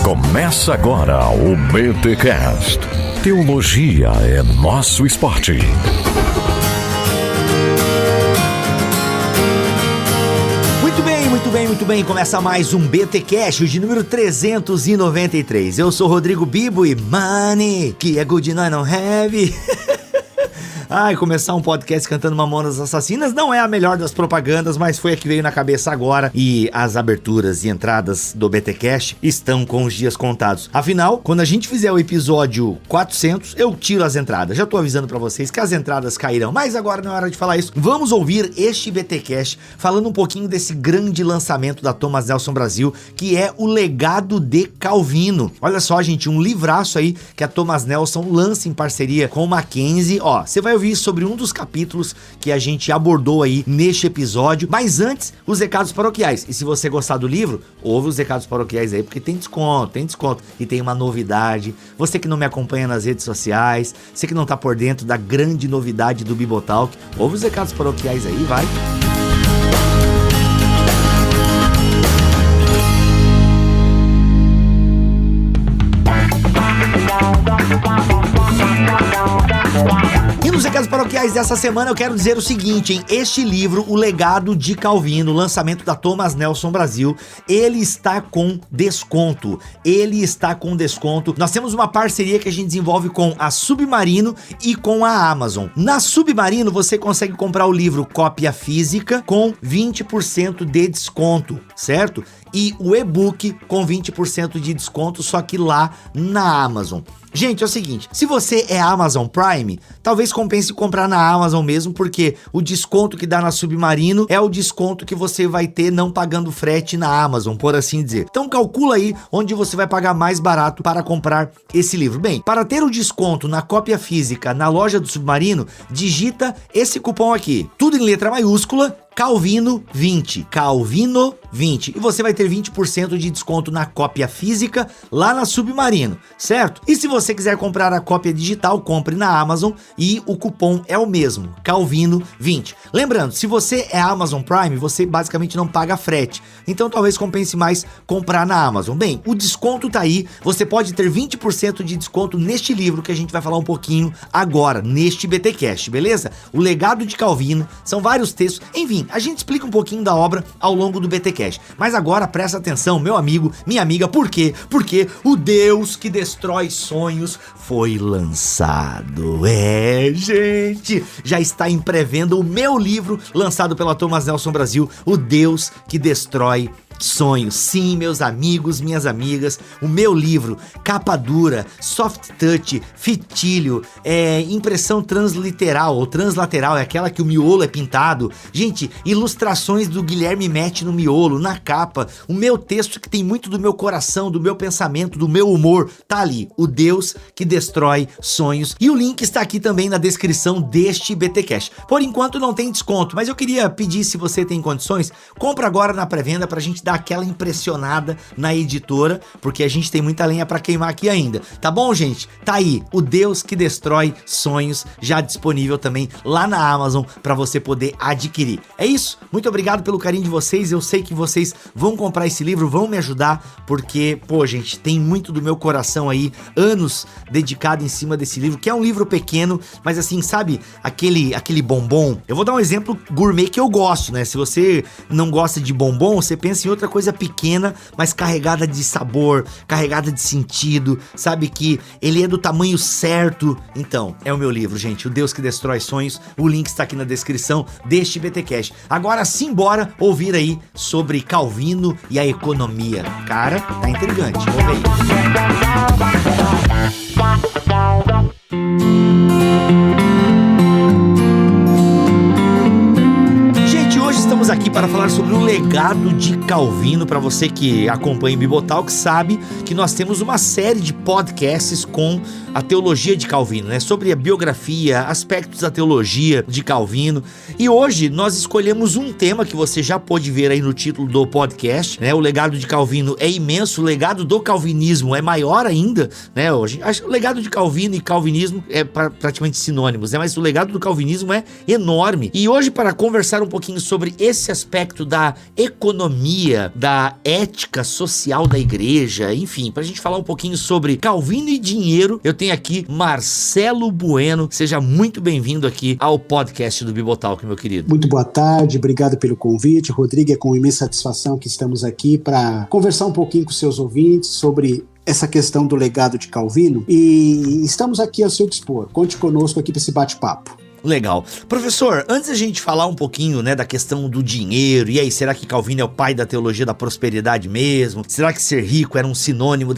Começa agora o BTcast. Teologia é nosso esporte. Muito bem. Começa mais um BTcast, de número 393. Eu sou Rodrigo Bibo e money, que é good night não have. Começar um podcast cantando Mamonas Assassinas não é a melhor das propagandas, mas foi a que veio na cabeça agora. E as aberturas e entradas do BTcast estão com os dias contados. Afinal, quando a gente fizer o episódio 400, eu tiro as entradas. Já tô avisando pra vocês que as entradas cairão, mas agora não é hora de falar isso. Vamos ouvir este BTcast falando um pouquinho desse grande lançamento da Thomas Nelson Brasil, que é O Legado de Calvino. Olha só, gente, um livraço aí que a Thomas Nelson lança em parceria com o Mackenzie. Você vai ouvir sobre um dos capítulos que a gente abordou aí neste episódio, mas antes, os recados paroquiais. E se você gostar do livro, ouve os recados paroquiais aí, porque tem desconto. E tem uma novidade. Você que não me acompanha nas redes sociais, você que não tá por dentro da grande novidade do Bibotalk, ouve os recados paroquiais aí, vai. E nos recados paroquiais dessa semana eu quero dizer o seguinte, hein? Este livro, O Legado de Calvino, lançamento da Thomas Nelson Brasil, ele está com desconto. Nós temos uma parceria que a gente desenvolve com a Submarino e com a Amazon. Na Submarino você consegue comprar o livro cópia física com 20% de desconto, certo? E o e-book com 20% de desconto, só que lá na Amazon. Gente, é o seguinte, se você é Amazon Prime, talvez compense comprar na Amazon mesmo, porque o desconto que dá na Submarino é o desconto que você vai ter não pagando frete na Amazon, por assim dizer. Então calcula aí onde você vai pagar mais barato para comprar esse livro. Bem, para ter o desconto na cópia física na loja do Submarino, digita esse cupom aqui, tudo em letra maiúscula, Calvino 20, e você vai ter 20% de desconto na cópia física lá na Submarino, certo? E se você quiser comprar a cópia digital, compre na Amazon e o cupom é o mesmo, Calvino 20. Lembrando, se você é Amazon Prime, você basicamente não paga frete, então talvez compense mais comprar na Amazon. Bem, o desconto tá aí, você pode ter 20% de desconto neste livro que a gente vai falar um pouquinho agora, neste BTcast, beleza? O Legado de Calvino, são vários textos, enfim, a gente explica um pouquinho da obra ao longo do BTcast. Mas agora presta atenção, meu amigo, minha amiga, por quê? Porque o Deus que destrói sonhos foi lançado. Gente, já está em pré-venda o meu livro lançado pela Thomas Nelson Brasil, O Deus que Destrói Sonhos. Sim, meus amigos, minhas amigas, o meu livro, capa dura, soft touch, fitilho, impressão transliteral ou translateral, é aquela que o miolo é pintado. Gente, ilustrações do Guilherme Metti no miolo, na capa, o meu texto que tem muito do meu coração, do meu pensamento, do meu humor, tá ali, O Deus que Destrói Sonhos, e o link está aqui também na descrição deste BTcast. Por enquanto não tem desconto, mas eu queria pedir, se você tem condições, compra agora na pré-venda pra gente dar aquela impressionada na editora, porque a gente tem muita lenha pra queimar aqui ainda, tá bom, gente? Tá aí, O Deus que Destrói Sonhos, já disponível também lá na Amazon pra você poder adquirir. É isso, muito obrigado pelo carinho de vocês, eu sei que vocês vão comprar esse livro, vão me ajudar, porque, gente, tem muito do meu coração aí, anos dedicado em cima desse livro, que é um livro pequeno, mas assim, sabe, aquele bombom. Eu vou dar um exemplo gourmet que eu gosto, né? Se você não gosta de bombom, você pensa em outra coisa pequena, mas carregada de sabor, carregada de sentido, sabe, que ele é do tamanho certo. Então, é o meu livro, gente, O Deus que Destrói Sonhos, o link está aqui na descrição deste BTcast. Agora sim, bora ouvir aí sobre Calvino e a economia. Cara, tá intrigante, vamos ver aí. Estamos aqui para falar sobre o legado de Calvino. Para você que acompanha o Bibotalk, sabe que nós temos uma série de podcasts com a teologia de Calvino, né? Sobre a biografia, aspectos da teologia de Calvino. E hoje nós escolhemos um tema que você já pôde ver aí no título do podcast, né? O legado de Calvino é imenso, o legado do calvinismo é maior ainda, né? Hoje, o legado de Calvino e calvinismo é praticamente sinônimos, né? Mas o legado do calvinismo é enorme. E hoje, para conversar um pouquinho sobre esse aspecto aspecto da economia, da ética social da igreja, enfim, pra gente falar um pouquinho sobre Calvino e dinheiro, eu tenho aqui Marcelo Bueno. Seja muito bem-vindo aqui ao podcast do Bibotalk, meu querido. Muito boa tarde, obrigado pelo convite, Rodrigo. É com imensa satisfação que estamos aqui para conversar um pouquinho com seus ouvintes sobre essa questão do legado de Calvino, e estamos aqui ao seu dispor. Conte conosco aqui para esse bate-papo. Legal. Professor, antes da gente falar um pouquinho, né, da questão do dinheiro, e aí, será que Calvino é o pai da teologia da prosperidade mesmo? Será que ser rico era um sinônimo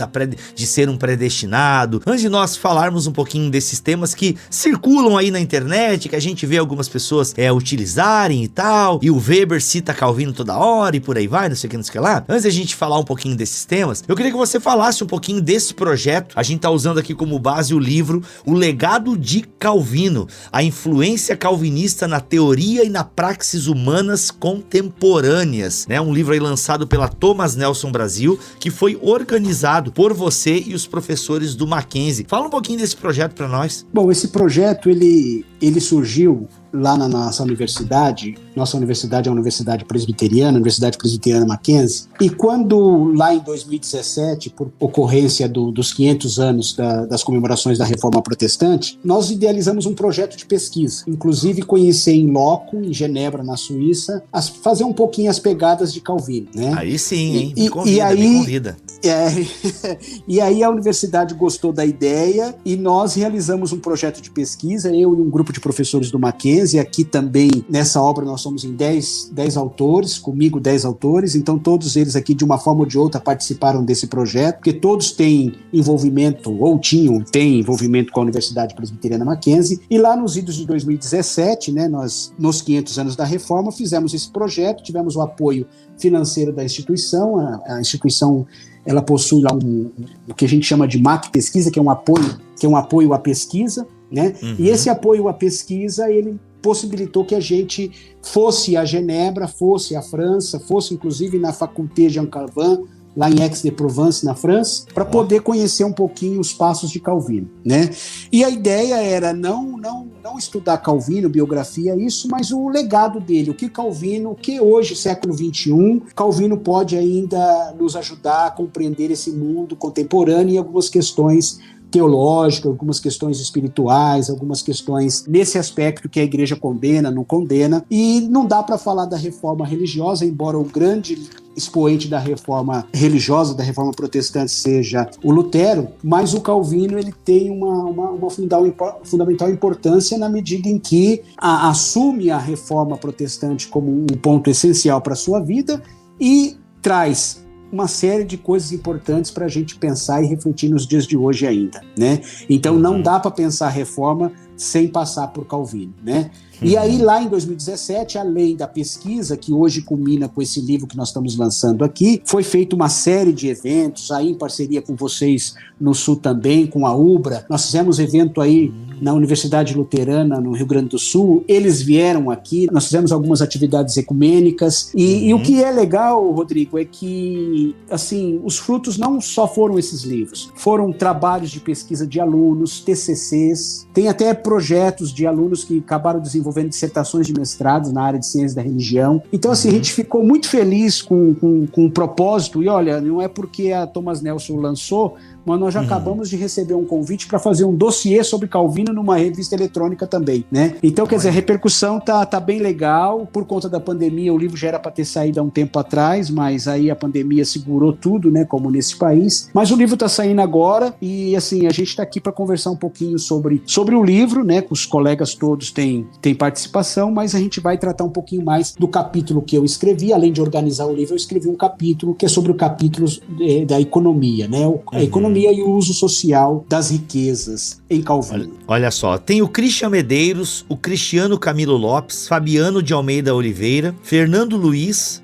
de ser um predestinado? Antes de nós falarmos um pouquinho desses temas que circulam aí na internet, que a gente vê algumas pessoas utilizarem e tal, e o Weber cita Calvino toda hora e por aí vai, não sei o que, não sei o que lá. Antes da gente falar um pouquinho desses temas, eu queria que você falasse um pouquinho desse projeto. A gente tá usando aqui como base o livro O Legado de Calvino, a influência calvinista na teoria e na praxis humanas contemporâneas, né? Um livro aí lançado pela Thomas Nelson Brasil, que foi organizado por você e os professores do Mackenzie. Fala um pouquinho desse projeto para nós. Bom, esse projeto ele surgiu lá na nossa universidade. Nossa universidade é a Universidade Presbiteriana Mackenzie, e quando lá em 2017, por ocorrência dos 500 anos das comemorações da Reforma Protestante, nós idealizamos um projeto de pesquisa, inclusive conhecer em loco, em Genebra, na Suíça, fazer um pouquinho as pegadas de Calvino, né? Aí sim, hein? Me convida. E aí a universidade gostou da ideia e nós realizamos um projeto de pesquisa, eu e um grupo de professores do Mackenzie. Aqui também, nessa obra, nós somos em 10 autores, comigo 10 autores, então todos eles aqui, de uma forma ou de outra, participaram desse projeto, porque todos têm envolvimento, ou têm envolvimento com a Universidade Presbiteriana Mackenzie, e lá nos idos de 2017, né, nós, nos 500 anos da Reforma, fizemos esse projeto, tivemos o apoio financeiro da instituição, a instituição, ela possui lá o que a gente chama de MAC Pesquisa, que é um apoio à pesquisa, né? Uhum. E esse apoio à pesquisa, ele possibilitou que a gente fosse a Genebra, fosse à França, fosse inclusive na Faculté Jean Calvin, lá em Aix-de-Provence, na França, para poder conhecer um pouquinho os passos de Calvino, né? E a ideia era não estudar Calvino, biografia, isso, mas o legado dele, o que hoje, século XXI, Calvino pode ainda nos ajudar a compreender esse mundo contemporâneo e algumas questões teológica, algumas questões espirituais, algumas questões nesse aspecto que a igreja condena, não condena, e não dá para falar da reforma religiosa, embora o grande expoente da reforma religiosa, da reforma protestante, seja o Lutero, mas o Calvino ele tem uma fundamental importância na medida em que assume a reforma protestante como um ponto essencial para a sua vida e traz uma série de coisas importantes para a gente pensar e refletir nos dias de hoje ainda, né? Então não dá para pensar a reforma sem passar por Calvino, né? E aí lá em 2017, além da pesquisa, que hoje culmina com esse livro que nós estamos lançando aqui, foi feita uma série de eventos, aí em parceria com vocês no Sul também, com a UBRA, nós fizemos evento aí na Universidade Luterana, no Rio Grande do Sul, eles vieram aqui, nós fizemos algumas atividades ecumênicas, e o que é legal, Rodrigo, é que, assim, os frutos não só foram esses livros, foram trabalhos de pesquisa de alunos, TCCs, tem até projetos de alunos que acabaram desenvolvendo dissertações de mestrados na área de ciência da religião. Então, assim, a gente ficou muito feliz com o propósito, e olha, não é porque a Thomas Nelson lançou, mas nós já acabamos de receber um convite para fazer um dossiê sobre Calvino numa revista eletrônica também, né? Então, quer dizer, a repercussão tá bem legal. Por conta da pandemia, o livro já era para ter saído há um tempo atrás, mas aí a pandemia segurou tudo, né? Como nesse país. Mas o livro tá saindo agora e, assim, a gente tá aqui para conversar um pouquinho sobre o livro, né? Os colegas todos têm participação, mas a gente vai tratar um pouquinho mais do capítulo que eu escrevi. Além de organizar o livro, eu escrevi um capítulo que é sobre o capítulo da economia, né? A economia e o uso social das riquezas em Calvino. Olha só, tem o Christian Medeiros, o Cristiano Camilo Lopes, Fabiano de Almeida Oliveira, Fernando Luiz,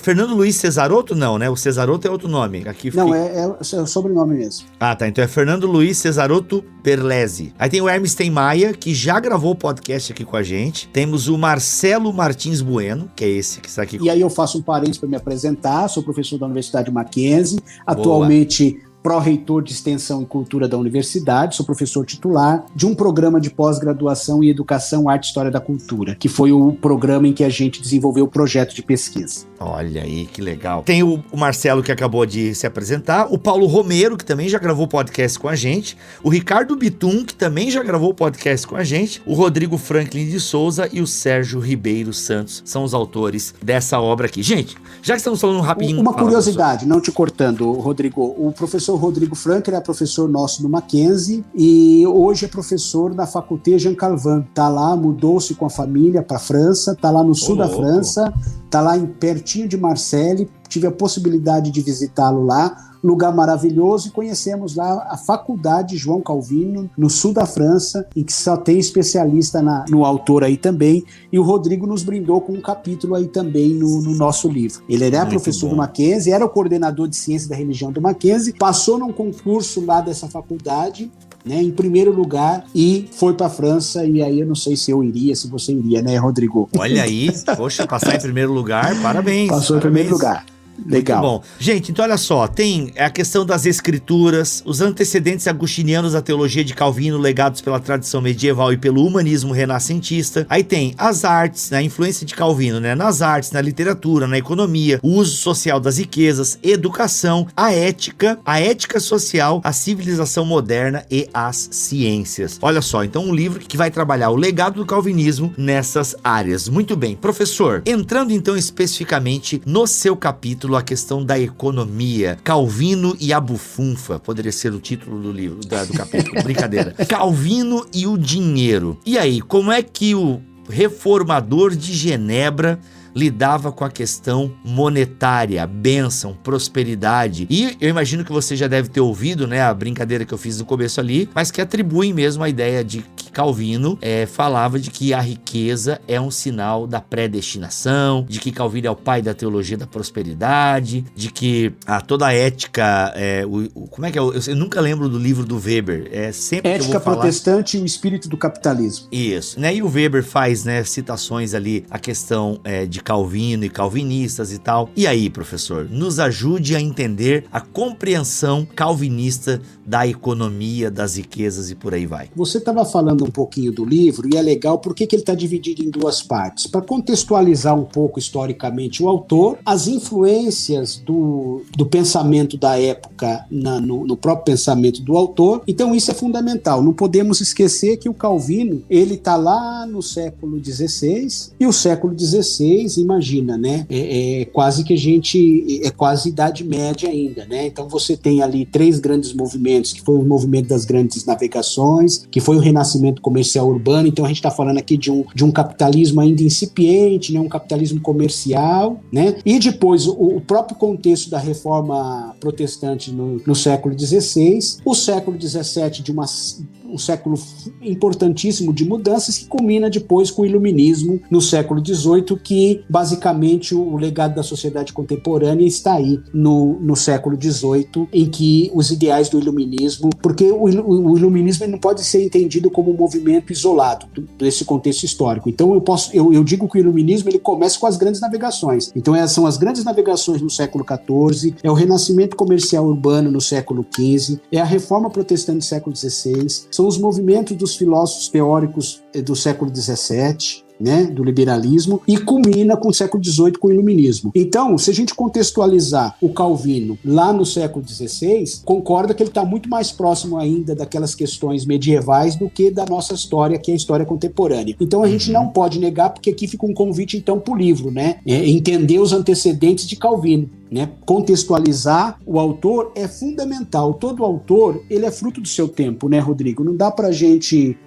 Fernando Luiz Cesaroto? Não, né? O Cesaroto é outro nome. Aqui fiquei... Não, é o sobrenome mesmo. Ah, tá. Então é Fernando Luiz Cesaroto Perlesi. Aí tem o Hermes Maia, que já gravou o podcast aqui com a gente. Temos o Marcelo Martins Bueno, que é esse que está aqui. E aí eu faço um parênteses para me apresentar. Sou professor da Universidade Mackenzie. Atualmente pró-reitor de Extensão e Cultura da Universidade, sou professor titular de um programa de pós-graduação em Educação, Arte e História da Cultura, que foi o programa em que a gente desenvolveu o projeto de pesquisa. Olha aí, que legal. Tem o Marcelo, que acabou de se apresentar, o Paulo Romero, que também já gravou podcast com a gente, o Ricardo Bitum, que também já gravou podcast com a gente, o Rodrigo Franklin de Souza e o Sérgio Ribeiro Santos são os autores dessa obra aqui. Gente, já que estamos falando rapidinho... Uma curiosidade, não te cortando, Rodrigo, o professor Rodrigo Franklin é professor nosso no Mackenzie e hoje é professor na Faculté Jean Calvin. Tá lá, mudou-se com a família para a França, tá lá no sul da França, tá lá pertinho de Marseille, tive a possibilidade de visitá-lo lá, lugar maravilhoso, e conhecemos lá a Faculdade João Calvino, no sul da França, em que só tem especialista no autor aí também, e o Rodrigo nos brindou com um capítulo aí também no nosso livro. Ele era professor do Mackenzie, era o coordenador de Ciência da Religião do Mackenzie, passou num concurso lá dessa faculdade, né, em primeiro lugar, e foi para a França, e aí eu não sei se eu iria, se você iria, né, Rodrigo? Olha aí, poxa, passar em primeiro lugar, parabéns. Passou em primeiro lugar. Legal. Muito bom. Gente, então olha só, tem a questão das escrituras, os antecedentes agostinianos da teologia de Calvino, legados pela tradição medieval e pelo humanismo renascentista. Aí tem as artes, né, a influência de Calvino, né, nas artes, na literatura, na economia, o uso social das riquezas, educação, a ética social, a civilização moderna e as ciências. Olha só, então um livro que vai trabalhar o legado do calvinismo nessas áreas. Muito bem, professor, entrando então especificamente no seu capítulo, a questão da economia. Calvino e a bufunfa, poderia ser o título do livro, do capítulo. Brincadeira. Calvino e o dinheiro. E aí, como é que o reformador de Genebra lidava com a questão monetária, bênção, prosperidade? E eu imagino que você já deve ter ouvido, né, a brincadeira que eu fiz no começo ali, mas que atribuem mesmo a ideia de que Calvino falava de que a riqueza é um sinal da predestinação, de que Calvino é o pai da teologia da prosperidade, de que toda a ética, como é que é? Eu nunca lembro do livro do Weber. Sempre Ética que eu vou falar... protestante e o espírito do capitalismo. Isso, né? E o Weber faz, né, citações ali, a questão de Calvino e calvinistas e tal. E aí, professor, nos ajude a entender a compreensão calvinista da economia, das riquezas e por aí vai. Você estava falando um pouquinho do livro, e é legal porque que ele está dividido em duas partes. Para contextualizar um pouco historicamente o autor, as influências do pensamento da época no próprio pensamento do autor. Então isso é fundamental. Não podemos esquecer que o Calvino, ele está lá no século XVI, e o século XVI, imagina, né? É quase quase Idade Média ainda, né? Então você tem ali três grandes movimentos, que foi o movimento das grandes navegações, que foi o renascimento comercial urbano. Então a gente está falando aqui de um capitalismo ainda incipiente, né? Um capitalismo comercial, né? E depois o próprio contexto da reforma protestante no século XVI, o século XVII de um século importantíssimo de mudanças, que culmina depois com o iluminismo no século XVIII, que basicamente o legado da sociedade contemporânea está aí no século XVIII, em que os ideais do iluminismo, porque o iluminismo não pode ser entendido como um movimento isolado desse contexto histórico. Então eu digo que o iluminismo ele começa com as grandes navegações. Então são as grandes navegações no século XIV, é o renascimento comercial urbano no século XV, é a reforma protestante do século XVI, são os movimentos dos filósofos teóricos do século XVII, né, do liberalismo, e culmina com o século XVIII com o iluminismo. Então, se a gente contextualizar o Calvino lá no século XVI, concorda que ele está muito mais próximo ainda daquelas questões medievais do que da nossa história, que é a história contemporânea. Então a gente não pode negar, porque aqui fica um convite então para o livro, né, entender os antecedentes de Calvino. Né? Contextualizar o autor é fundamental. Todo autor, ele é fruto do seu tempo, né, Rodrigo? Não dá pra gente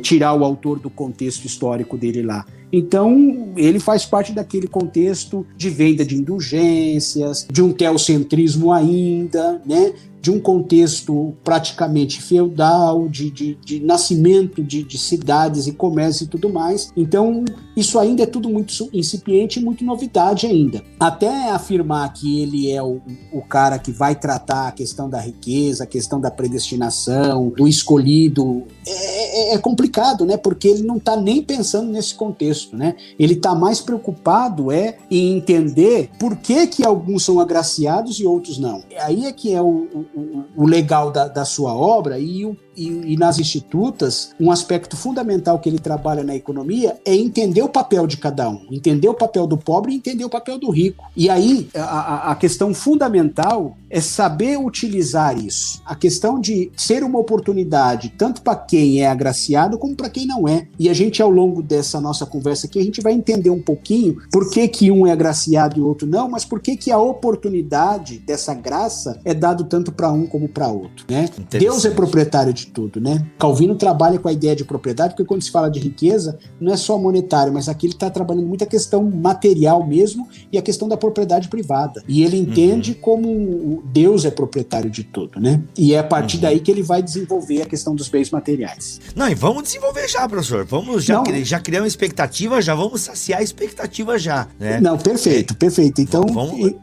tirar o autor do contexto histórico dele lá. Então, ele faz parte daquele contexto de venda de indulgências, de um teocentrismo ainda, né? De um contexto praticamente feudal, de nascimento de cidades e comércio e tudo mais. Então, isso ainda é tudo muito incipiente e muito novidade ainda. Até afirmar que ele é o cara que vai tratar a questão da riqueza, a questão da predestinação, do escolhido, é complicado, né? Porque ele não está nem pensando nesse contexto, né? Ele está mais preocupado em entender por que alguns são agraciados e outros não. Aí é que é o o legal da sua obra e nas institutas, um aspecto fundamental que ele trabalha na economia é entender o papel de cada um, entender o papel do pobre e entender o papel do rico. E aí, a questão fundamental é saber utilizar isso. A questão de ser uma oportunidade, tanto para quem é agraciado, como para quem não é. E a gente, ao longo dessa nossa conversa aqui, a gente vai entender um pouquinho por que um é agraciado e o outro não, mas por que a oportunidade dessa graça é dado tanto para um como para outro, né? Deus é proprietário de tudo, né? Calvino trabalha com a ideia de propriedade, porque quando se fala de riqueza, não é só monetário, mas aqui ele está trabalhando muito a questão material mesmo e a questão da propriedade privada. E ele entende como Deus é proprietário de tudo, né? E é a partir daí que ele vai desenvolver a questão dos bens materiais. Não, e vamos desenvolver já, professor. Vamos já criar uma expectativa, já vamos saciar a expectativa já, né? Não, perfeito. Então,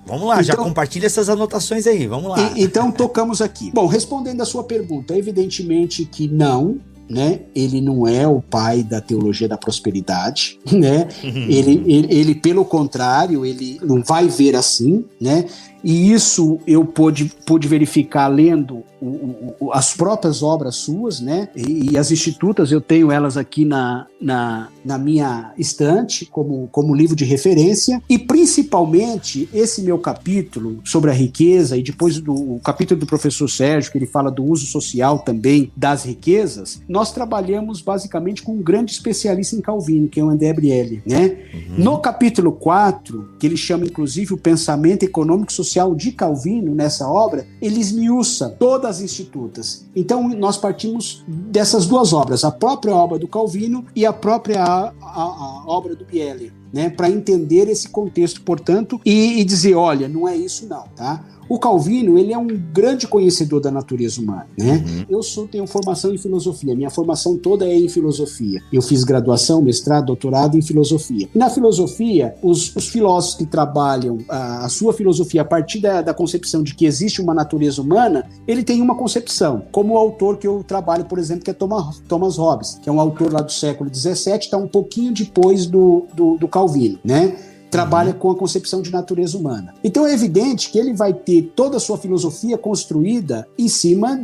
vamos lá, já compartilha essas anotações aí, vamos lá. Então, tocamos aqui. Bom, respondendo a sua pergunta, evidentemente que não, né? Ele não é o pai da teologia da prosperidade, né? Ele, pelo contrário, ele não vai ver assim, né? E isso eu pude verificar lendo as próprias obras suas, né? E as institutas, eu tenho elas aqui na minha estante como livro de referência. E principalmente esse meu capítulo sobre a riqueza, e depois o capítulo do professor Sérgio, que ele fala do uso social também das riquezas, nós trabalhamos basicamente com um grande especialista em Calvino, que é o André Brielli, né? No capítulo 4, que ele chama inclusive o pensamento econômico social de Calvino, nessa obra, ele esmiuça todas as institutas. Então nós partimos dessas duas obras, a própria obra do Calvino e a própria a obra do Brielli, né, para entender esse contexto, portanto, e dizer, olha, não é isso não, tá? O Calvino, ele é um grande conhecedor da natureza humana, né? Eu tenho formação em filosofia, minha formação toda é em filosofia. Eu fiz graduação, mestrado, doutorado em filosofia. E na filosofia, os filósofos que trabalham a sua filosofia a partir da concepção de que existe uma natureza humana, ele tem uma concepção, como o autor que eu trabalho, por exemplo, que é Thomas Hobbes, que é um autor lá do século XVII, está um pouquinho depois do Calvino, né? Trabalha com a concepção de natureza humana. Então é evidente que ele vai ter toda a sua filosofia construída em cima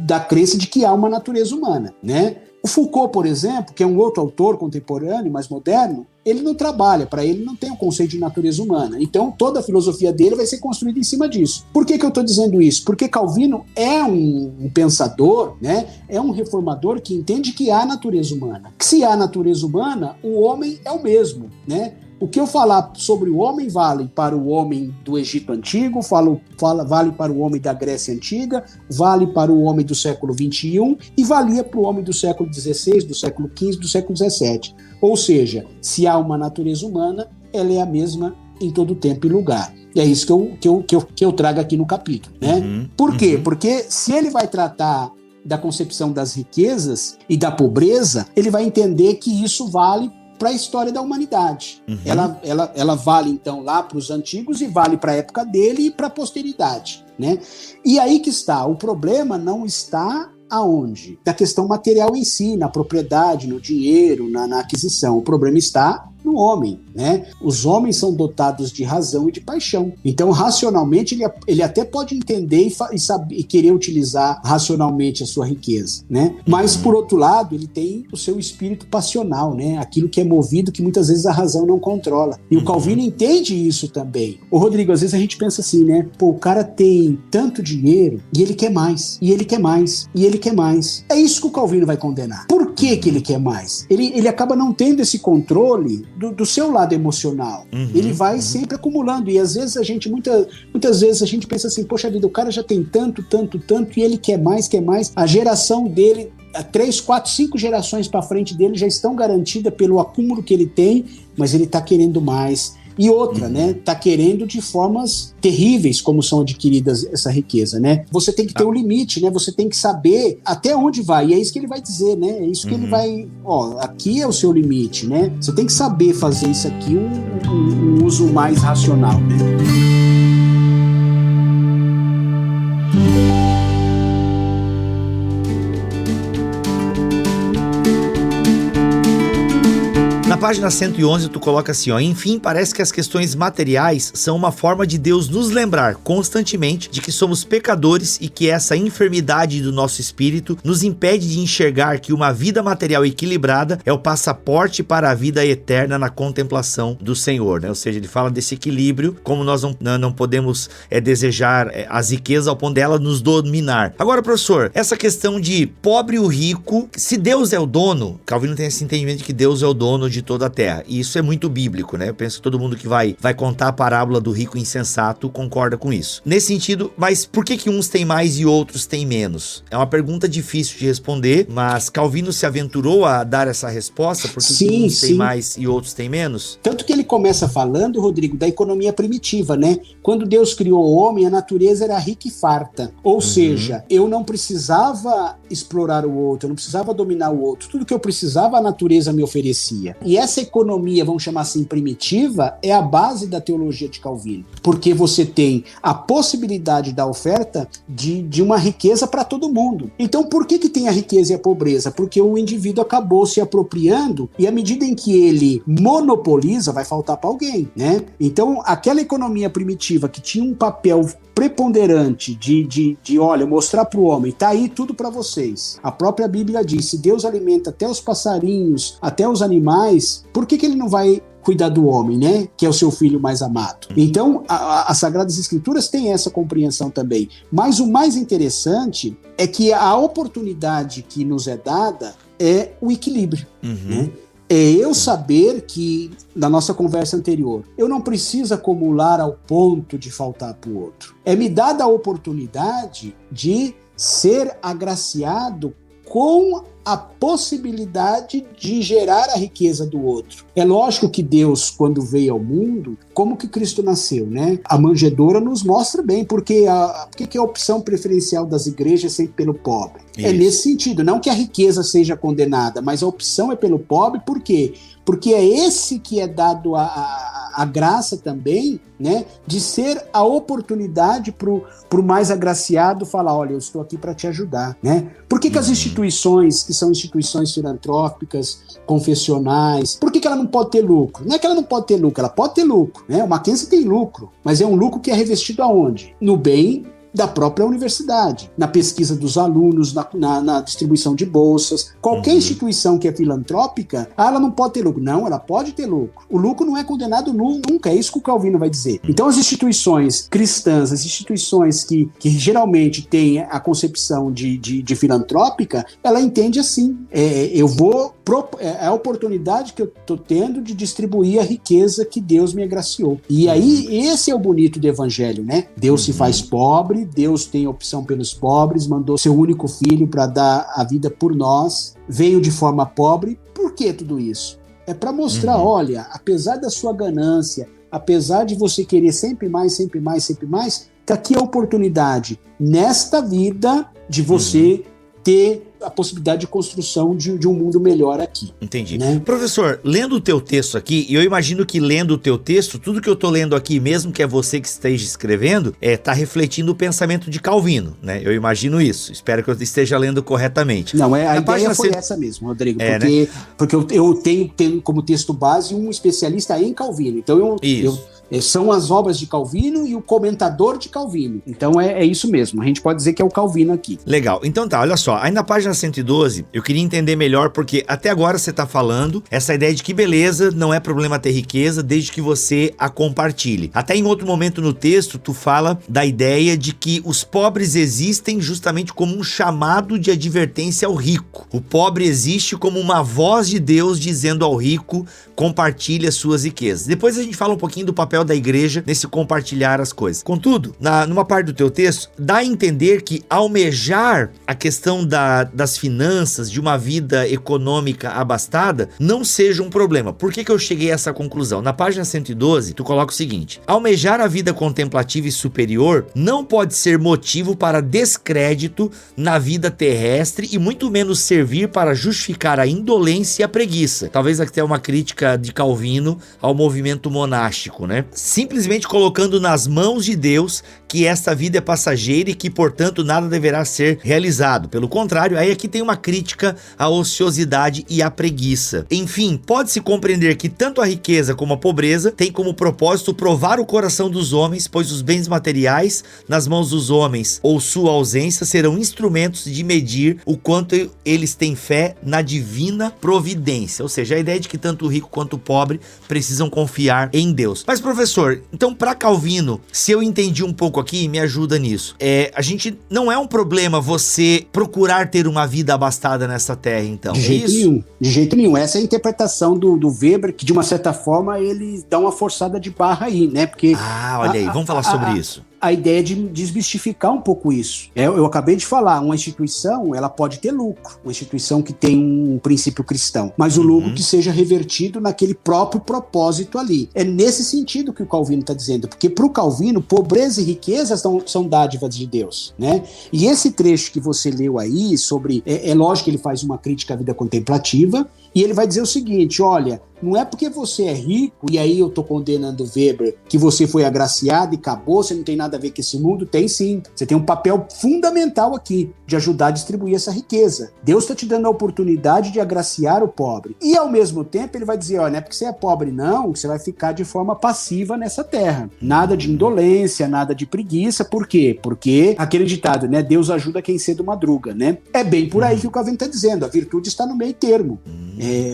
da crença de que há uma natureza humana, né? O Foucault, por exemplo, que é um outro autor contemporâneo, mais moderno, ele não trabalha, para ele não tem o conceito de natureza humana. Então toda a filosofia dele vai ser construída em cima disso. Por que eu estou dizendo isso? Porque Calvino é um pensador, né? É um reformador que entende que há natureza humana. Que se há natureza humana, o homem é o mesmo, né? O que eu falar sobre o homem vale para o homem do Egito Antigo, vale para o homem da Grécia Antiga, vale para o homem do século XXI e valia para o homem do século XVI, do século XV, do século XVII. Ou seja, se há uma natureza humana, ela é a mesma em todo tempo e lugar. E é isso que eu trago aqui no capítulo, né? Por quê? Porque se ele vai tratar da concepção das riquezas e da pobreza, ele vai entender que isso vale para a história da humanidade. Ela vale, então, lá para os antigos e vale para a época dele e para a posteridade, né? E aí que está. O problema não está aonde? Na questão material em si, na propriedade, no dinheiro, na aquisição. O problema está no homem, né? Os homens são dotados de razão e de paixão. Então, racionalmente, ele até pode entender e querer utilizar racionalmente a sua riqueza, né? Mas, por outro lado, ele tem o seu espírito passional, né? Aquilo que é movido, que muitas vezes a razão não controla. E o Calvino entende isso também. Ô, Rodrigo, às vezes a gente pensa assim, né? Pô, o cara tem tanto dinheiro e ele quer mais, e ele quer mais, e ele quer mais. É isso que o Calvino vai condenar. Por que ele quer mais? Ele acaba não tendo esse controle do seu lado emocional. Ele vai sempre acumulando, e às vezes muitas vezes a gente pensa assim, poxa vida, o cara já tem tanto, e ele quer mais, a geração dele, 3, 4, 5 gerações para frente dele já estão garantidas pelo acúmulo que ele tem, mas ele está querendo mais. E outra, né? Tá querendo de formas terríveis como são adquiridas essa riqueza, né? Você tem que ter um limite, né? Você tem que saber até onde vai. E é isso que ele vai dizer, né? É isso que ele vai... Ó, aqui é o seu limite, né? Você tem que saber fazer isso aqui um uso mais racional, né? página 111 tu coloca assim, ó: enfim, parece que as questões materiais são uma forma de Deus nos lembrar constantemente de que somos pecadores e que essa enfermidade do nosso espírito nos impede de enxergar que uma vida material equilibrada é o passaporte para a vida eterna na contemplação do Senhor, né? Ou seja, ele fala desse equilíbrio, como nós não podemos desejar as riquezas ao ponto dela nos dominar. Agora, professor, essa questão de pobre e o rico, se Deus é o dono, Calvino tem esse entendimento de que Deus é o dono de toda a terra, e isso é muito bíblico, né? Eu penso que todo mundo que vai contar a parábola do rico insensato concorda com isso. Nesse sentido, mas por que uns têm mais e outros têm menos? É uma pergunta difícil de responder, mas Calvino se aventurou a dar essa resposta, porque uns têm mais e outros têm menos? Tanto que ele começa falando, Rodrigo, da economia primitiva, né? Quando Deus criou o homem, a natureza era rica e farta. Ou seja, eu não precisava explorar o outro, eu não precisava dominar o outro. Tudo que eu precisava, a natureza me oferecia. E essa economia, vamos chamar assim, primitiva, é a base da teologia de Calvino. Porque você tem a possibilidade da oferta de uma riqueza para todo mundo. Então, por que tem a riqueza e a pobreza? Porque o indivíduo acabou se apropriando e à medida em que ele monopoliza, vai faltar para alguém, né? Então, aquela economia primitiva que tinha um papel preponderante de olha, mostrar para o homem, tá aí tudo para vocês. A própria Bíblia diz, se Deus alimenta até os passarinhos, até os animais, por que ele não vai cuidar do homem, né? Que é o seu filho mais amado. Então, as Sagradas Escrituras têm essa compreensão também. Mas o mais interessante é que a oportunidade que nos é dada é o equilíbrio, né? É eu saber que, na nossa conversa anterior, eu não preciso acumular ao ponto de faltar para o outro. É me dada a oportunidade de ser agraciado com a possibilidade de gerar a riqueza do outro. É lógico que Deus, quando veio ao mundo, como que Cristo nasceu, né? A manjedoura nos mostra bem, porque que a opção preferencial das igrejas é sempre pelo pobre. Isso. É nesse sentido, não que a riqueza seja condenada, mas a opção é pelo pobre, por quê? Porque é esse que é dado a graça também, né, de ser a oportunidade pro mais agraciado falar, olha, eu estou aqui para te ajudar, né? Por que as instituições, que são instituições filantrópicas, confessionais, por que ela não pode ter lucro? Não é que ela não pode ter lucro, ela pode ter lucro, né? O Mackenzie tem lucro, mas é um lucro que é revestido aonde? No bem da própria universidade, na pesquisa dos alunos, na distribuição de bolsas. Qualquer instituição que é filantrópica, ela não pode ter lucro. Não, ela pode ter lucro. O lucro não é condenado nunca, é isso que o Calvino vai dizer. Então as instituições cristãs, as instituições que geralmente têm a concepção de filantrópica, ela entende assim, é a oportunidade que eu estou tendo de distribuir a riqueza que Deus me agraciou. E aí, esse é o bonito do evangelho, né? Deus se faz pobre, Deus tem opção pelos pobres, mandou seu único filho para dar a vida por nós, veio de forma pobre. Por que tudo isso? É para mostrar, olha, apesar da sua ganância, apesar de você querer sempre mais, sempre mais, sempre mais, tá aqui a oportunidade, nesta vida, de você ter a possibilidade de construção de um mundo melhor aqui. Entendi. Né? Professor, lendo o teu texto aqui, e eu imagino que lendo o teu texto, tudo que eu tô lendo aqui, mesmo que é você que esteja escrevendo, tá refletindo o pensamento de Calvino, né? Eu imagino isso. Espero que eu esteja lendo corretamente. Não, a ideia foi essa mesmo, Rodrigo, porque eu tenho como texto base um especialista em Calvino. Então são as obras de Calvino e o comentador de Calvino. Então é isso mesmo, a gente pode dizer que é o Calvino aqui. Legal, então tá, olha só, aí na página 112, eu queria entender melhor, porque até agora você tá falando essa ideia de que beleza, não é problema ter riqueza, desde que você a compartilhe. Até em outro momento no texto, tu fala da ideia de que os pobres existem justamente como um chamado de advertência ao rico. O pobre existe como uma voz de Deus dizendo ao rico, compartilhe as suas riquezas. Depois a gente fala um pouquinho do papel da igreja nesse compartilhar as coisas. Contudo, numa parte do teu texto, dá a entender que almejar a questão das finanças, de uma vida econômica abastada, não seja um problema. Por que eu cheguei a essa conclusão? Na página 112, tu coloca o seguinte: almejar a vida contemplativa e superior não pode ser motivo para descrédito na vida terrestre e muito menos servir para justificar a indolência e a preguiça. Talvez até uma crítica de Calvino ao movimento monástico, né? simplesmente colocando nas mãos de Deus que esta vida é passageira e que, portanto, nada deverá ser realizado. Pelo contrário, aí aqui tem uma crítica à ociosidade e à preguiça. Enfim, pode-se compreender que tanto a riqueza como a pobreza têm como propósito provar o coração dos homens, pois os bens materiais nas mãos dos homens ou sua ausência serão instrumentos de medir o quanto eles têm fé na divina providência. Ou seja, a ideia de que tanto o rico quanto o pobre precisam confiar em Deus. Mas, professor, então para Calvino, se eu entendi um pouco aqui, me ajuda nisso. A gente não é um problema você procurar ter uma vida abastada nessa terra, então. De jeito nenhum. De jeito nenhum. Essa é a interpretação do Weber, que de uma certa forma ele dá uma forçada de barra aí, né? Porque olha aí, vamos falar sobre isso. A ideia de desmistificar um pouco isso. Eu acabei de falar, uma instituição, ela pode ter lucro, uma instituição que tem um princípio cristão, mas o lucro que seja revertido naquele próprio propósito ali. É nesse sentido que o Calvino está dizendo, porque para o Calvino, pobreza e riqueza são dádivas de Deus, né? E esse trecho que você leu aí, sobre, é lógico que ele faz uma crítica à vida contemplativa, e ele vai dizer o seguinte, olha, não é porque você é rico, e aí eu tô condenando Weber, que você foi agraciado e acabou, você não tem nada a ver com esse mundo. Tem sim, você tem um papel fundamental aqui, de ajudar a distribuir essa riqueza. Deus está te dando a oportunidade de agraciar o pobre. E ao mesmo tempo ele vai dizer, olha, não é porque você é pobre não, que você vai ficar de forma passiva nessa terra. Nada de indolência, nada de preguiça. Por quê? Porque aquele ditado, né, Deus ajuda quem cedo madruga, né? É bem por aí que o Calvino está dizendo, a virtude está no meio termo.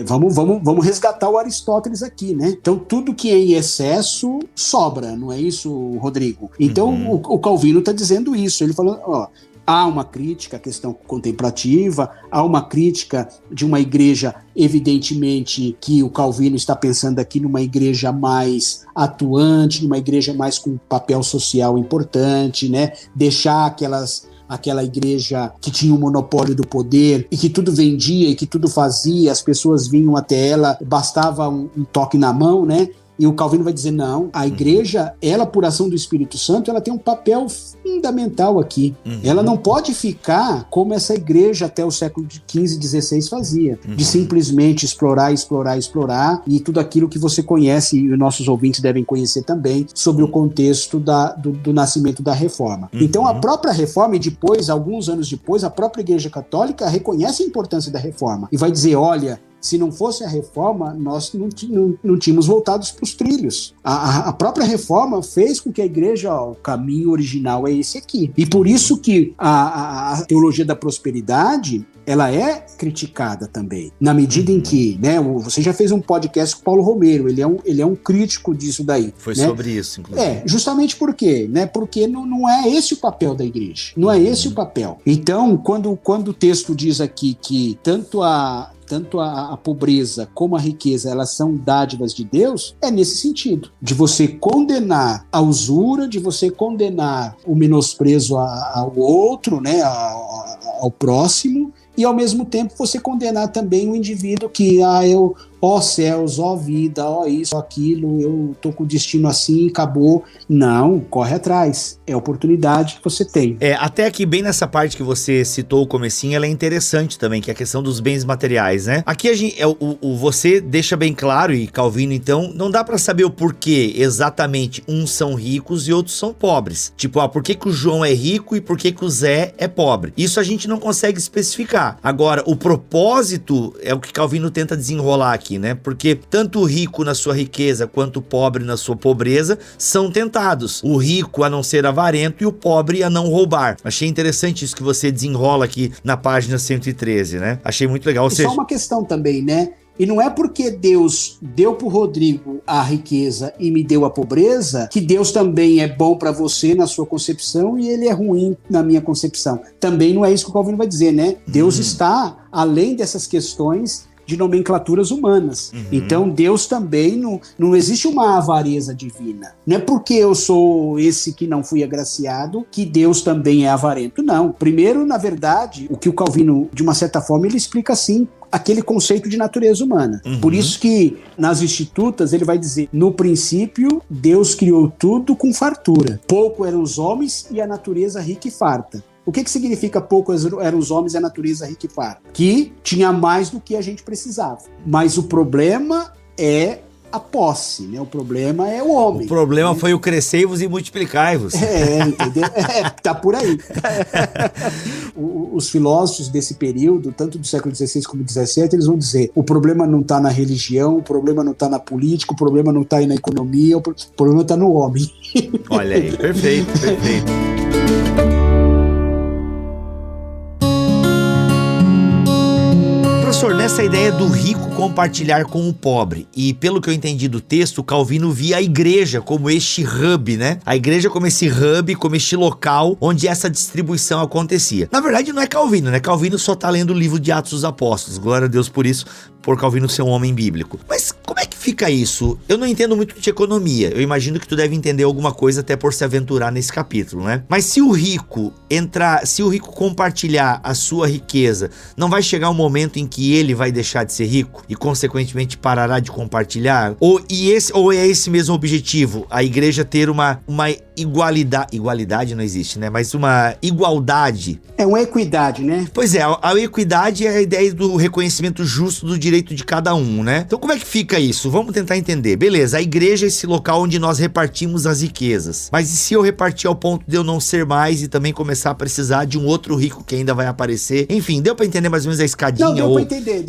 Vamos resgatar o Aristóteles aqui, né? Então tudo que é em excesso sobra, não é isso, Rodrigo? Então o Calvino está dizendo isso, ele falando, ó, há uma crítica à questão contemplativa, há uma crítica de uma igreja, evidentemente, que o Calvino está pensando aqui numa igreja mais atuante, numa igreja mais com papel social importante, né? Deixar aquela igreja que tinha o monopólio do poder e que tudo vendia e que tudo fazia, as pessoas vinham até ela, bastava um toque na mão, né? E o Calvino vai dizer, não, a igreja, ela por ação do Espírito Santo, ela tem um papel fundamental aqui. Ela não pode ficar como essa igreja até o século XV e XVI fazia, de simplesmente explorar, e tudo aquilo que você conhece, e os nossos ouvintes devem conhecer também, sobre o contexto do nascimento da Reforma. Então a própria Reforma, e depois, alguns anos depois, a própria Igreja Católica reconhece a importância da Reforma, e vai dizer, olha, se não fosse a Reforma, nós não tínhamos voltado para os trilhos. A própria Reforma fez com que a igreja, o caminho original é esse aqui. E por isso que a teologia da prosperidade, ela é criticada também, na medida em que, né, você já fez um podcast com o Paulo Romero, ele é um crítico disso daí. Foi, né? Sobre isso, inclusive. Justamente por quê? Né? Porque não é esse o papel da igreja, não é esse o papel. Então, quando o texto diz aqui que tanto a pobreza como a riqueza, elas são dádivas de Deus, é nesse sentido, de você condenar a usura, de você condenar o menosprezo ao outro, né, ao próximo, e ao mesmo tempo você condenar também o indivíduo que, ó céus, ó vida, ó isso, ó aquilo, eu tô com o destino assim, acabou. Não, corre atrás. É a oportunidade que você tem. Até aqui, bem nessa parte que você citou o comecinho, ela é interessante também, que é a questão dos bens materiais, né? Aqui você deixa bem claro, e Calvino, então, não dá pra saber o porquê exatamente uns são ricos e outros são pobres. Tipo, por que o João é rico e por que o Zé é pobre? Isso a gente não consegue especificar. Agora, o propósito é o que Calvino tenta desenrolar aqui, né? Porque tanto o rico na sua riqueza quanto o pobre na sua pobreza são tentados. O rico a não ser avarento e o pobre a não roubar. Achei interessante isso que você desenrola aqui na página 113, né? Achei muito legal. Só uma questão também, né? E não é porque Deus deu pro Rodrigo a riqueza e me deu a pobreza, que Deus também é bom para você na sua concepção e ele é ruim na minha concepção. Também não é isso que o Calvino vai dizer, né? Deus está além dessas questões de nomenclaturas humanas. Então Deus também não existe uma avareza divina. Não é porque eu sou esse que não fui agraciado que Deus também é avarento. Não. Primeiro, na verdade, o que o Calvino, de uma certa forma, ele explica assim, aquele conceito de natureza humana. Por isso que nas Institutas ele vai dizer, no princípio Deus criou tudo com fartura. Pouco eram os homens e a natureza rica e farta. O que significa pouco eram os homens e a natureza rica e farta? Que tinha mais do que a gente precisava. Mas o problema é a posse, né? O problema é o homem. O problema foi o crescei-vos e multiplicai-vos. Entendeu? Tá por aí. Os filósofos desse período, tanto do século XVI como XVII, eles vão dizer: o problema não está na religião, o problema não está na política, o problema não está aí na economia, o problema está no homem. Olha aí, perfeito, perfeito. Professor, nessa ideia do rico compartilhar com o pobre, e pelo que eu entendi do texto, Calvino via a igreja como este hub, né? A igreja como esse hub, como este local onde essa distribuição acontecia. Na verdade não é Calvino, né? Calvino só tá lendo o livro de Atos dos Apóstolos, glória a Deus por isso, por Calvino ser um homem bíblico. Mas como é que fica isso? Eu não entendo muito de economia, eu imagino que tu deve entender alguma coisa até por se aventurar nesse capítulo, né? Mas se o rico compartilhar a sua riqueza, não vai chegar um momento em que ele vai deixar de ser rico e consequentemente parará de compartilhar? Ou é esse mesmo objetivo, a igreja ter uma igualdade não existe, né? Mas uma igualdade. É uma equidade, né? Pois é, a equidade é a ideia do reconhecimento justo do direito de cada um, né? Então como é que fica isso? Vamos tentar entender. Beleza, a igreja é esse local onde nós repartimos as riquezas. Mas e se eu repartir ao ponto de eu não ser mais e também começar a precisar de um outro rico que ainda vai aparecer? Enfim, deu pra entender mais ou menos a escadinha? Não, deu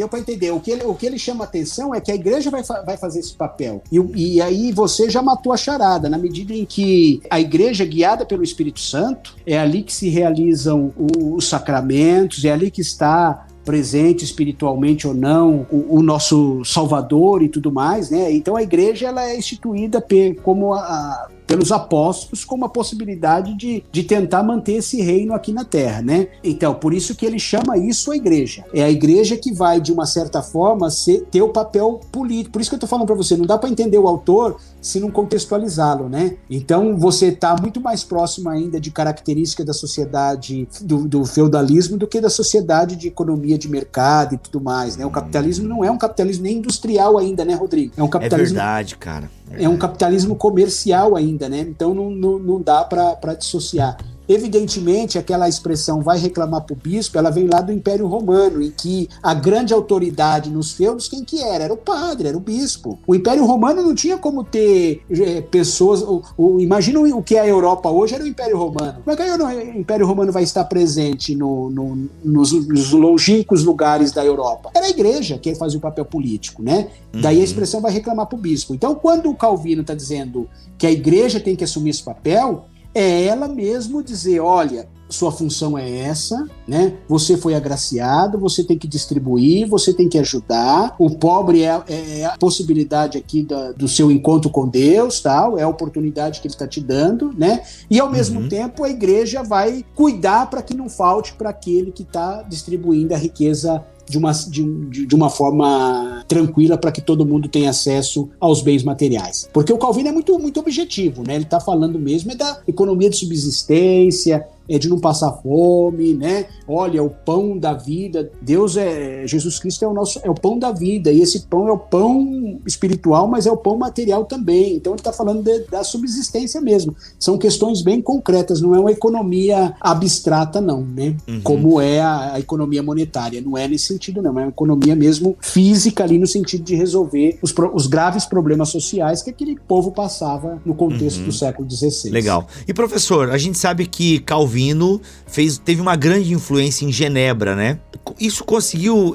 pra entender. O que ele chama atenção é que a igreja vai fazer esse papel. E aí você já matou a charada, na medida em que a igreja, guiada pelo Espírito Santo, é ali que se realizam os sacramentos, é ali que está presente espiritualmente ou não o nosso Salvador e tudo mais, né? Então a igreja, ela é instituída pelos apóstolos como a possibilidade de tentar manter esse reino aqui na terra, né? Então, por isso que ele chama isso a igreja. É a igreja que vai, de uma certa forma, ter o papel político. Por isso que eu tô falando para você, não dá para entender o autor se não contextualizá-lo, né? Então, você tá muito mais próximo ainda de característica da sociedade do feudalismo do que da sociedade de economia de mercado e tudo mais, né? O capitalismo não é um capitalismo nem industrial ainda, né, Rodrigo? É um capitalismo... É verdade, cara. É um capitalismo comercial ainda, né? Então não dá para dissociar. Evidentemente, aquela expressão vai reclamar para o bispo, ela vem lá do Império Romano, em que a grande autoridade nos feudos, quem que era? Era o padre, era o bispo. O Império Romano não tinha como ter pessoas... Imagina o que é a Europa hoje, era o Império Romano. Como é que o Império Romano vai estar presente nos longínquos lugares da Europa? Era a igreja que fazia o papel político, né? Daí a expressão vai reclamar para o bispo. Então, quando o Calvino está dizendo que a igreja tem que assumir esse papel, é ela mesmo dizer: olha, sua função é essa, né? Você foi agraciado, você tem que distribuir, você tem que ajudar. O pobre é a possibilidade aqui do seu encontro com Deus, tal, é a oportunidade que ele está te dando, né? E ao mesmo tempo a igreja vai cuidar para que não falte para aquele que está distribuindo a riqueza de uma forma tranquila, para que todo mundo tenha acesso aos bens materiais. Porque o Calvino é muito, muito objetivo, né? Ele está falando mesmo da economia de subsistência, de não passar fome, né? Olha, o pão da vida, Jesus Cristo é o pão da vida, e esse pão é o pão espiritual, mas é o pão material também. Então ele está falando da subsistência mesmo. São questões bem concretas, não é uma economia abstrata não, né? Como é a economia monetária, não é nesse sentido não, é uma economia mesmo física ali, no sentido de resolver os graves problemas sociais que aquele povo passava no contexto do século XVI. Legal. E professor, a gente sabe que Calvino teve uma grande influência em Genebra, né? Isso conseguiu,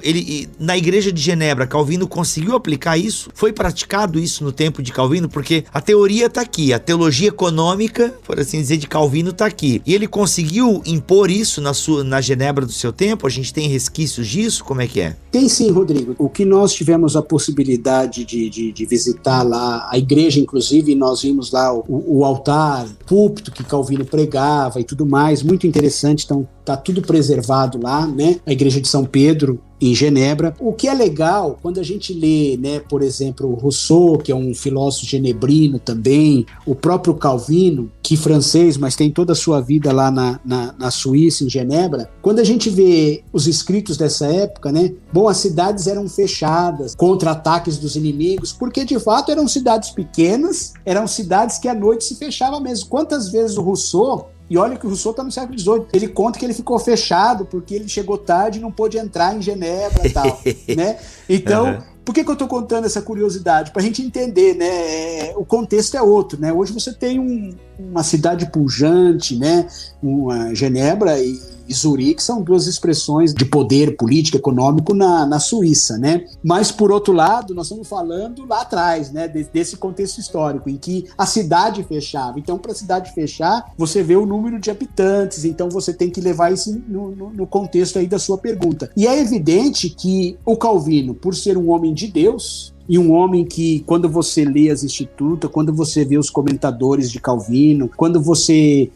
na igreja de Genebra, Calvino conseguiu aplicar isso? Foi praticado isso no tempo de Calvino? Porque a teoria tá aqui, a teologia econômica, por assim dizer, de Calvino tá aqui. E ele conseguiu impor isso na Genebra do seu tempo? A gente tem resquícios disso? Como é que é? Tem sim, Rodrigo. O que nós tivemos a possibilidade de visitar lá, a igreja inclusive, nós vimos lá o altar, o púlpito que Calvino pregava e tudo mais, muito interessante, então tá tudo preservado lá, né? A igreja de São Pedro, em Genebra. O que é legal, quando a gente lê, né, por exemplo, o Rousseau, que é um filósofo genebrino também, o próprio Calvino, que francês, mas tem toda a sua vida lá na Suíça, em Genebra, quando a gente vê os escritos dessa época, né, bom, as cidades eram fechadas contra ataques dos inimigos, porque de fato eram cidades pequenas, eram cidades que à noite se fechavam mesmo. Quantas vezes o Rousseau... E olha que o Rousseau está no século XVIII. Ele conta que ele ficou fechado porque ele chegou tarde e não pôde entrar em Genebra e tal, né? Então, Por que eu estou contando essa curiosidade? Para a gente entender, né? O contexto é outro, né? Hoje você tem uma cidade pujante, né? Uma Genebra e Zurique são duas expressões de poder político, econômico na Suíça, né? Mas, por outro lado, nós estamos falando lá atrás, né? Desse contexto histórico, em que a cidade fechava. Então, para a cidade fechar, você vê o número de habitantes, então você tem que levar isso no contexto aí da sua pergunta. E é evidente que o Calvino, por ser um homem de Deus, e um homem que, quando você lê as Institutas, quando você vê os comentadores de Calvino,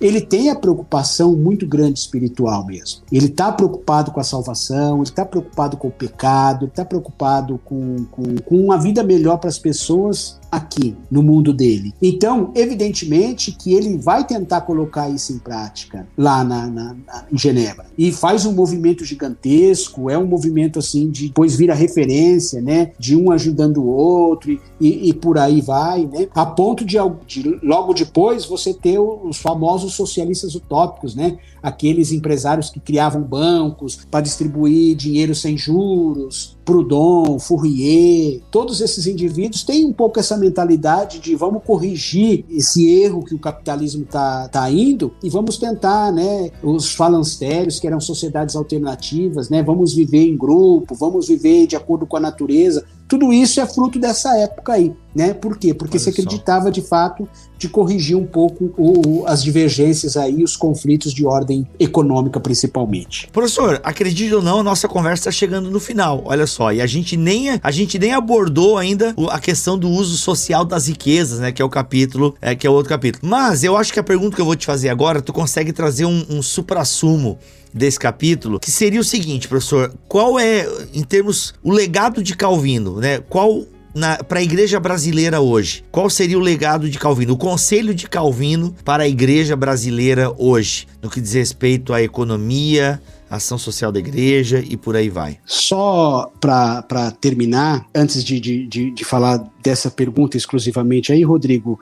ele tem a preocupação muito grande espiritual mesmo. Ele está preocupado com a salvação, ele está preocupado com o pecado, ele está preocupado com uma vida melhor para as pessoas aqui, no mundo dele. Então, evidentemente que ele vai tentar colocar isso em prática lá em Genebra. E faz um movimento gigantesco, é um movimento assim de depois vira referência, né? De um ajudando o outro e por aí vai, né? A ponto de logo depois você ter os famosos socialistas utópicos, né? Aqueles empresários que criavam bancos para distribuir dinheiro sem juros, Proudhon, Fourier, todos esses indivíduos têm um pouco essa mentalidade de vamos corrigir esse erro que o capitalismo tá indo e vamos tentar, né, os falancérios, que eram sociedades alternativas, né, vamos viver em grupo, vamos viver de acordo com a natureza. Tudo isso é fruto dessa época aí, né? Por quê? Porque se acreditava, de fato, de corrigir um pouco as divergências aí, os conflitos de ordem econômica, principalmente. Professor, acredite ou não, a nossa conversa está chegando no final, olha só, e a gente nem abordou ainda a questão do uso social das riquezas, né? Que é o capítulo, que é o outro capítulo. Mas eu acho que a pergunta que eu vou te fazer agora, tu consegue trazer um suprassumo desse capítulo, que seria o seguinte, professor, qual é, em termos, o legado de Calvino, né? Para a igreja brasileira hoje, qual seria o legado de Calvino, o conselho de Calvino para a igreja brasileira hoje, no que diz respeito à economia, ação social da igreja e por aí vai? Só para terminar, antes de falar dessa pergunta exclusivamente aí, Rodrigo,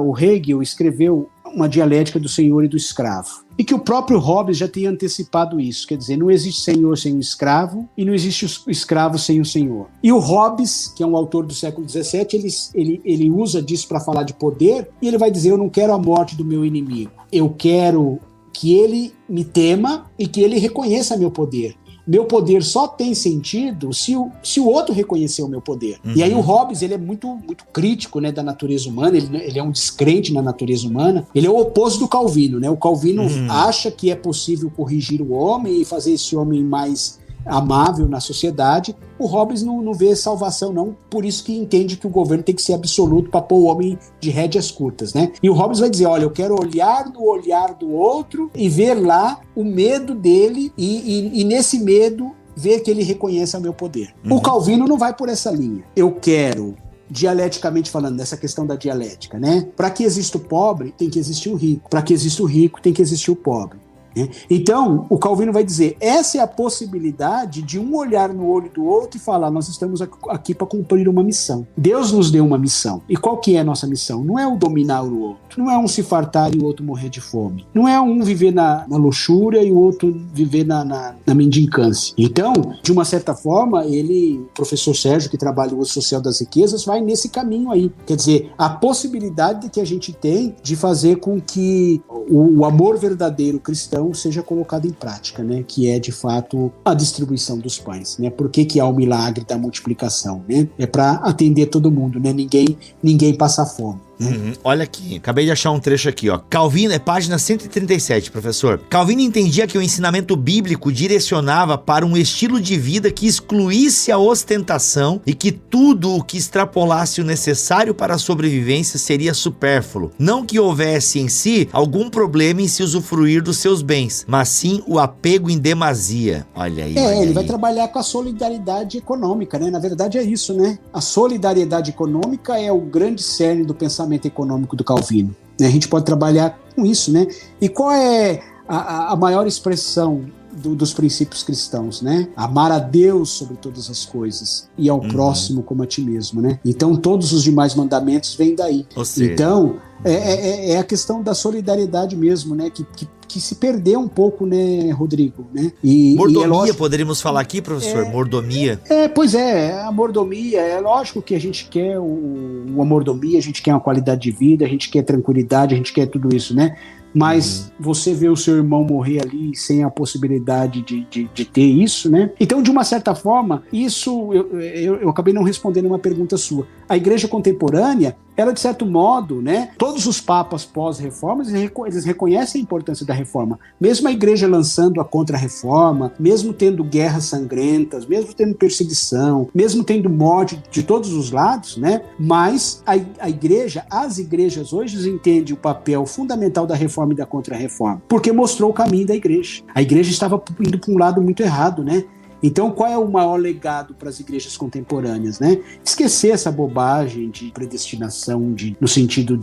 o Hegel escreveu uma dialética do senhor e do escravo. E que o próprio Hobbes já tinha antecipado isso, quer dizer, não existe senhor sem o escravo e não existe o escravo sem o senhor. E o Hobbes, que é um autor do século XVII, ele usa disso para falar de poder e ele vai dizer, eu não quero a morte do meu inimigo, eu quero que ele me tema e que ele reconheça meu poder. Meu poder só tem sentido se o outro reconhecer o meu poder. Uhum. E aí o Hobbes, ele é muito, muito crítico, né, da natureza humana, ele é um descrente na natureza humana, ele é o oposto do Calvino, né? O Calvino acha que é possível corrigir o homem e fazer esse homem mais amável na sociedade. O Hobbes não vê salvação não, por isso que entende que o governo tem que ser absoluto para pôr o homem de rédeas curtas, né? E o Hobbes vai dizer, olha, eu quero olhar no olhar do outro e ver lá o medo dele e nesse medo ver que ele reconhece o meu poder. O Calvino não vai por essa linha. Eu quero, dialeticamente falando, dessa questão da dialética, né? Para que exista o pobre, tem que existir o rico. Para que exista o rico, tem que existir o pobre. Então, o Calvino vai dizer, essa é a possibilidade de um olhar no olho do outro e falar, nós estamos aqui para cumprir uma missão. Deus nos deu uma missão. E qual que é a nossa missão? Não é o dominar o outro, não é um se fartar e o outro morrer de fome, não é um viver na luxúria e o outro viver na mendicância. Então, de uma certa forma, o professor Sérgio, que trabalha o uso social das riquezas, vai nesse caminho aí. Quer dizer, a possibilidade que a gente tem de fazer com que o amor verdadeiro cristão seja colocado em prática, né? Que é, de fato, a distribuição dos pães, né? Por que há o milagre da multiplicação, né? É para atender todo mundo, né? Ninguém passa fome. Olha aqui, acabei de achar um trecho aqui, ó. Calvino, é página 137, professor. Calvino entendia que o ensinamento bíblico direcionava para um estilo de vida que excluísse a ostentação e que tudo o que extrapolasse o necessário para a sobrevivência seria supérfluo. Não que houvesse em si algum problema em se usufruir dos seus bens, mas sim o apego em demasia. Olha aí. Ele vai trabalhar com a solidariedade econômica, né? Na verdade é isso, né? A solidariedade econômica é o grande cerne do pensamento econômico do Calvino. A gente pode trabalhar com isso, né? E qual é a maior expressão dos princípios cristãos, né? Amar a Deus sobre todas as coisas e ao próximo como a ti mesmo, né? Então todos os demais mandamentos vêm daí. Ou seja, então é a questão da solidariedade mesmo, né? Que se perdeu um pouco, né, Rodrigo, né? Mordomia, é lógico, poderíamos falar aqui, professor? Mordomia. Pois é, a mordomia, é lógico que a gente quer a mordomia, a gente quer uma qualidade de vida, a gente quer tranquilidade, a gente quer tudo isso, né? Mas você vê o seu irmão morrer ali sem a possibilidade de ter isso, né? Então, de uma certa forma, isso eu acabei não respondendo uma pergunta sua. A igreja contemporânea, ela de certo modo, né? Todos os papas pós-reforma, eles reconhecem a importância da reforma. Mesmo a igreja lançando a contra-reforma, mesmo tendo guerras sangrentas, mesmo tendo perseguição, mesmo tendo morte de todos os lados, né? Mas as igrejas hoje entendem o papel fundamental da reforma e da contra-reforma, porque mostrou o caminho da igreja. A igreja estava indo para um lado muito errado, né? Então, qual é o maior legado para as igrejas contemporâneas, né? Esquecer essa bobagem de predestinação no sentido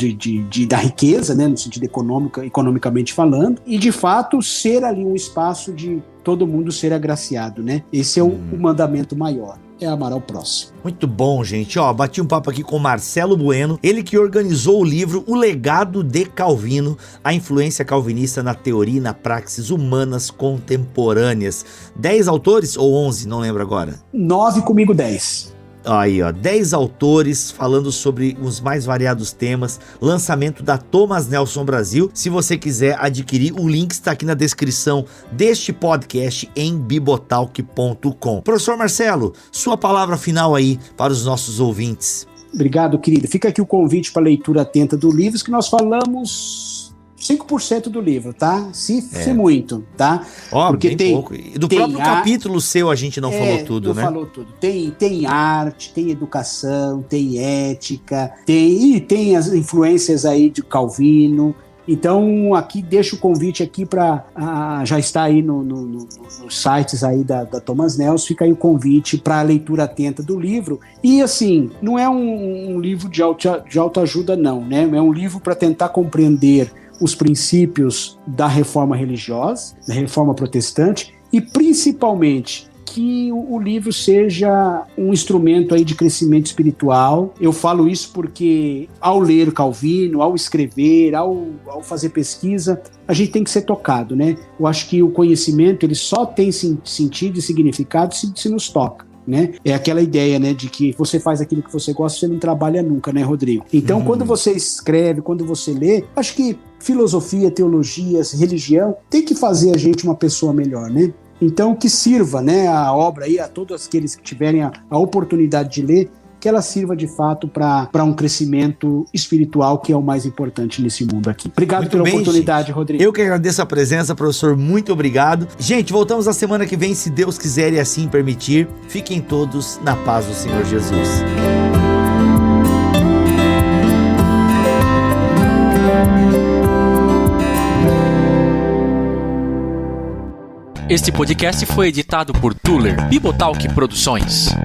da riqueza, né? No sentido economicamente falando, e de fato ser ali um espaço de todo mundo ser agraciado, né? Esse é o mandamento maior. É amar ao próximo. Muito bom, gente. Ó, bati um papo aqui com o Marcelo Bueno, ele que organizou o livro O Legado de Calvino, a influência calvinista na teoria e na praxis humanas contemporâneas. 10 autores ou 11? Não lembro agora. 9 comigo 10. Aí, ó, 10 autores falando sobre os mais variados temas, lançamento da Thomas Nelson Brasil. Se você quiser adquirir, o link está aqui na descrição deste podcast em bibotalk.com. Professor Marcelo, sua palavra final aí para os nossos ouvintes. Obrigado, querido. Fica aqui o convite para a leitura atenta do livro, que nós falamos 5% do livro, tá? Se muito, tá? Ó, porque tem pouco. E do próprio capítulo seu a gente não falou tudo, né? Não falou tudo. Tem arte, tem educação, tem ética, tem as influências aí de Calvino. Então, aqui deixo o convite aqui para já está aí nos sites aí da Thomas Nelson, fica aí o convite para a leitura atenta do livro. E assim, não é um livro de autoajuda não, né? É um livro para tentar compreender os princípios da reforma religiosa, da reforma protestante, e principalmente que o livro seja um instrumento aí de crescimento espiritual. Eu falo isso porque ao ler Calvino, ao escrever, ao fazer pesquisa, a gente tem que ser tocado, né? Eu acho que o conhecimento ele só tem sentido e significado se nos toca. Né? É aquela ideia, né, de que você faz aquilo que você gosta, você não trabalha nunca, né, Rodrigo? Então, quando você escreve, quando você lê, acho que filosofia, teologia, religião tem que fazer a gente uma pessoa melhor, né? Então, que sirva, né, a obra aí, a todos aqueles que tiverem a oportunidade de ler, que ela sirva de fato para um crescimento espiritual, que é o mais importante nesse mundo aqui. Obrigado muito pela oportunidade, gente. Rodrigo. Eu que agradeço a presença, professor, muito obrigado. Gente, voltamos na semana que vem, se Deus quiser e assim permitir. Fiquem todos na paz do Senhor Jesus. Este podcast foi editado por Tuller Bibotalk Produções.